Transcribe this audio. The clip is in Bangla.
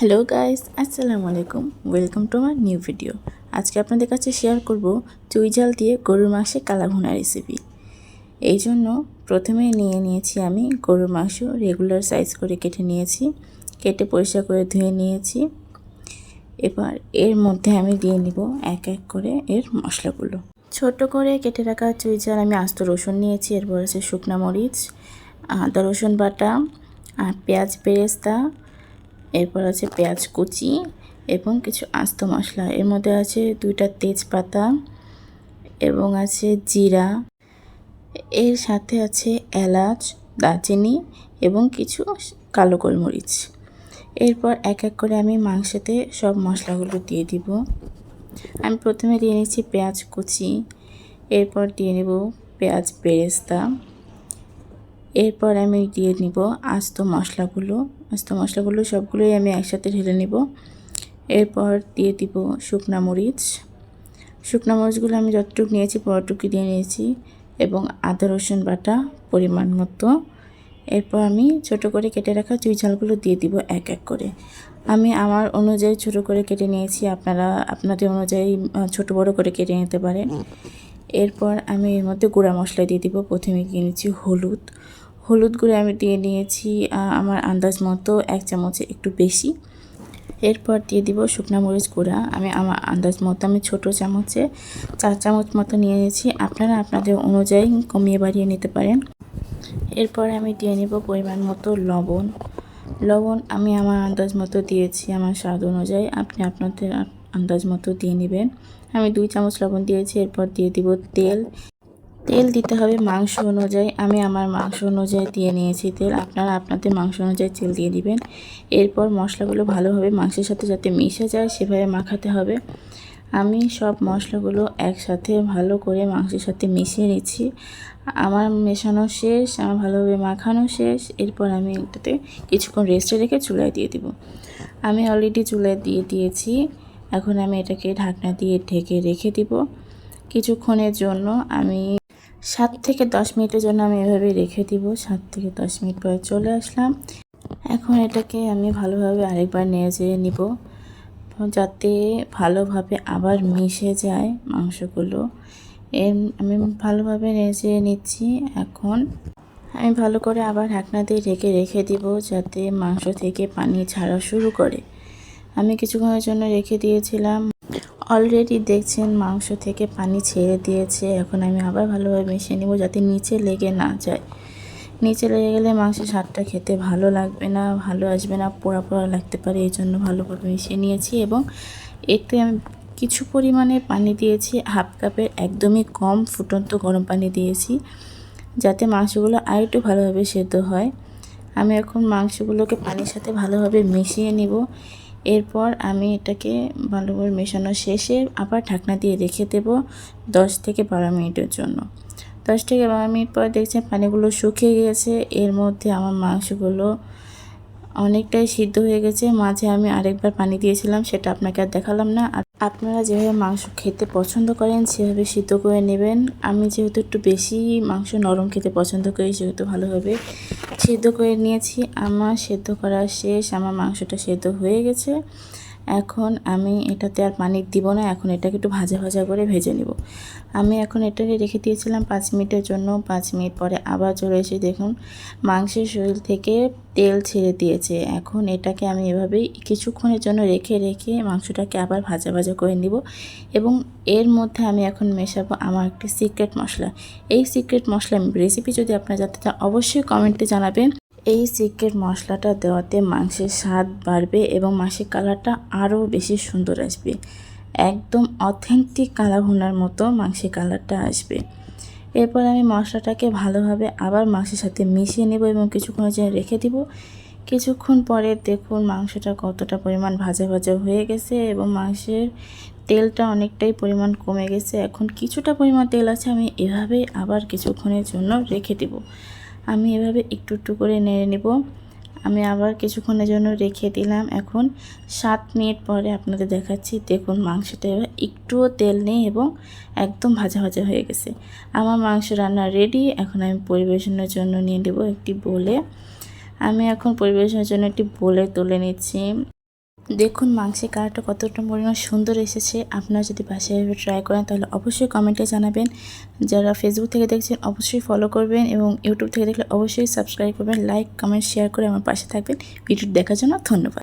হ্যালো গাইস, আসসালামু আলাইকুম। Welcome to my new video. আজকে আপনাদের কাছে শেয়ার করব চুই ঝাল দিয়ে গরুর মাংসে কালা ভুনা রেসিপি। এই জন্য প্রথমে নিয়েছি আমি গরুর মাংস রেগুলার সাইজ করে কেটে নিয়েছি, কেটে পরিষ্কার করে ধুয়ে নিয়েছি। এবার এর মধ্যে আমি দিয়ে নিব এক এক করে এর মশলাগুলো। ছোট করে কেটে রাখা চুই ঝাল আমি আস্ত রসুন নিয়েছি, এরপর আছে শুকনা মরিচ, আদা রসুন বাটা, আর পেঁয়াজ বেরেস্তা, এরপর আছে পেঁয়াজ কুচি এবং কিছু আস্ত মশলা। এর মধ্যে আছে 2টা তেজপাতা এবং আছে জিরা, এর সাথে আছে এলাচ, দারচিনি এবং কিছু কালো গোলমরিচ। এরপর এক এক করে আমি মাংসেতে সব মশলাগুলো দিয়ে দিব। আমি প্রথমে দিয়ে নিচ্ছি পেঁয়াজ কুচি, এরপর দিয়ে নেব পেঁয়াজ বেরেস্তা, এরপর আমি দিয়ে নিব আস্ত মশলাগুলো সবগুলোই আমি একসাথে ঢেলে নিব। এরপর দিয়ে দিব শুকনা মরিচগুলো আমি যতটুকু নিয়েছি পুরোটুকু দিয়ে নিয়েছি এবং আদা রসুন বাটা পরিমাণ মতো। এরপর আমি ছোট করে কেটে রাখা চুই ঝালগুলো দিয়ে দিব এক এক করে। আমি আমার অনুযায়ী ছোট করে কেটে নিয়েছি, আপনারা আপনাদের অনুযায়ী ছোট বড় করে কেটে নিতে পারেন। এরপর আমি এর মধ্যে গুঁড়া মশলা দিয়ে দিব। প্রথমে দিয়ে নিচ্ছি হলুদ গুঁড়ো আমি দিয়ে নিয়েছি আমার আন্দাজ মতো 1 চামচে একটু বেশি। এরপর দিয়ে দিব শুকনা মরিচ গুঁড়া, আমি আমার আন্দাজ মতো আমি ছোটো চামচে 4 চামচ মতো নিয়ে নিয়েছি, আপনারা আপনাদের অনুযায়ী কমিয়ে বাড়িয়ে নিতে পারেন। এরপর আমি দিয়ে নিব পরিমাণ মতো লবণ আমি আমার আন্দাজ মতো দিয়েছি, আমার স্বাদ অনুযায়ী আপনি আপনাদের আন্দাজ মতো দিয়ে নেবেন। আমি 2 চামচ লবণ দিয়েছি। এরপর দিয়ে দিব তেল দিতে হবে মাংস অনুযায়ী, আমি আমার মাংস অনুযায়ী দিয়ে নিয়েছি তেল, আপনারা আপনাদের মাংস অনুযায়ী তেল দিয়ে দিবেন। এরপর মশলাগুলো ভালোভাবে মাংসের সাথে যাতে মিশে যায় সেভাবে মাখাতে হবে। আমি সব মশলাগুলো একসাথে ভালো করে মাংসের সাথে মিশিয়ে নিচ্ছি। আমার মেশানো শেষ, আমার ভালোভাবে মাখানো শেষ। এরপর আমি এটাতে কিছুক্ষণ রেস্টে রেখে চুলায় দিয়ে দিব। আমি অলরেডি চুলায় দিয়ে দিয়েছি। এখন আমি এটাকে ঢাকনা দিয়ে ঢেকে রেখে দিব কিছুক্ষণের জন্য। আমি 7 থেকে 10 মিনিটের জন্য আমি এভাবে রেখে দিব। 7 থেকে 10 মিনিট পরে চলে আসলাম। এখন এটাকে আমি ভালোভাবে আরেকবার নেড়ে নিব যাতে ভালোভাবে আবার মিশে যায় মাংসগুলো। আমি ভালোভাবে নেড়ে নিচ্ছি। এখন আমি ভালো করে আবার ঢাকনা দিয়ে রেখে দিব যাতে মাংস থেকে পানি ছাড়া শুরু করে। আমি কিছুক্ষণের জন্য রেখে দিয়েছিলাম। অলরেডি দেখছেন মাংস থেকে পানি ছেড়ে দিয়েছে। এখন আমি আবার ভালোভাবে মিশিয়ে নেব যাতে নিচে লেগে না যায়। নিচে লেগে গেলে মাংসের স্বাদটা খেতে ভালো লাগবে না, ভালো আসবে না, পোড়া পোড়া লাগতে পারে। এই জন্য ভালোভাবে মিশিয়ে নিয়েছি এবং এতে আমি কিছু পরিমাণে পানি দিয়েছি, হাফ কাপের একদমই কম ফুটন্ত গরম পানি দিয়েছি যাতে মাংসগুলো আরেকটু ভালোভাবে সেদ্ধ হয়। আমি এখন মাংসগুলোকে পানির সাথে ভালোভাবে মিশিয়ে নিব। এরপর আমি এটাকে ভালোভাবে মেশানো শেষে আবার ঢাকনা দিয়ে রেখে দেব 10 থেকে 12 মিনিটের জন্য। 10 থেকে 12 মিনিট পর দেখছেন পানিগুলো শুকিয়ে গিয়েছে। এর মধ্যে আমার মাংসগুলো অনেকটাই সিদ্ধ হয়ে গেছে। মাঝে আমি আরেকবার পানি দিয়েছিলাম, সেটা আপনাকে আর দেখালাম না। আর আপনারা যেভাবে মাংস খেতে পছন্দ করেন সেভাবে সিদ্ধ করে নেবেন। আমি যেহেতু একটু বেশি মাংস নরম খেতে পছন্দ করি সেহেতু ভালোভাবে সিদ্ধ করে নিয়েছি। আমার সিদ্ধ করা শেষ, আমার মাংসটা সিদ্ধ হয়ে গেছে। এখন আমি এটাতে আর পানি দিব না, এখন এটাকে একটু ভাজা করে ভেজে নিব। আমি এখন এটাকে রেখে দিয়েছিলাম 5 মিনিটের জন্য। 5 মিনিট পরে আবার চলে এসে দেখুন মাংসের শরীর থেকে তেল ছেড়ে দিয়েছে। এখন এটাকে আমি এভাবেই কিছুক্ষণের জন্য রেখে মাংসটাকে আবার ভাজা করে নিব এবং এর মধ্যে আমি এখন মেশাবো আমার একটি সিক্রেট মশলা। এই সিক্রেট মশলা রেসিপি যদি আপনারা জানতে চান অবশ্যই কমেন্টে জানাবেন। এই সিক্রেট মশলাটা দেওয়াতে মাংসের স্বাদ বাড়বে এবং মাংসের কালারটা আরও বেশি সুন্দর আসবে। একদম অথেন্টিক কালা ভুনার মতো মাংসের কালারটা আসবে। এরপর আমি মশলাটাকে ভালোভাবে আবার মাংসের সাথে মিশিয়ে নেব এবং কিছুক্ষণের জন্য রেখে দিব। কিছুক্ষণ পরে দেখুন মাংসটা কতটা পরিমাণ ভাজা হয়ে গেছে এবং মাংসের তেলটা অনেকটাই পরিমাণ কমে গেছে। এখন কিছুটা পরিমাণ তেল আছে, আমি এভাবে আবার কিছুক্ষণের জন্য রেখে দেব। আমি এভাবে একটু করে নেড়ে নেব। আমি আবার কিছুক্ষণের জন্য রেখে দিলাম। এখন 7 মিনিট পরে আপনাদের দেখাচ্ছি। দেখুন মাংসটা এবার একটুও তেল নেই এবং একদম ভাজা হয়ে গেছে। আমার মাংস রান্না রেডি। এখন আমি পরিবেশনের জন্য নিয়ে নেব একটি বোলে। আমি এখন পরিবেশনের জন্য একটি বোলে তুলে নিচ্ছি। দেখুন মাংসের কালারটা কতটা পরিমাণ সুন্দর এসেছে। আপনারা যদি বাসায় এভাবে ট্রাই করেন তাহলে অবশ্যই কমেন্টে জানাবেন। যারা ফেসবুক থেকে দেখছেন অবশ্যই ফলো করবেন এবং ইউটিউব থেকে দেখলে অবশ্যই সাবস্ক্রাইব করবেন, লাইক কমেন্ট শেয়ার করে আমার পাশে থাকবেন। ভিডিওটি দেখার জন্য ধন্যবাদ।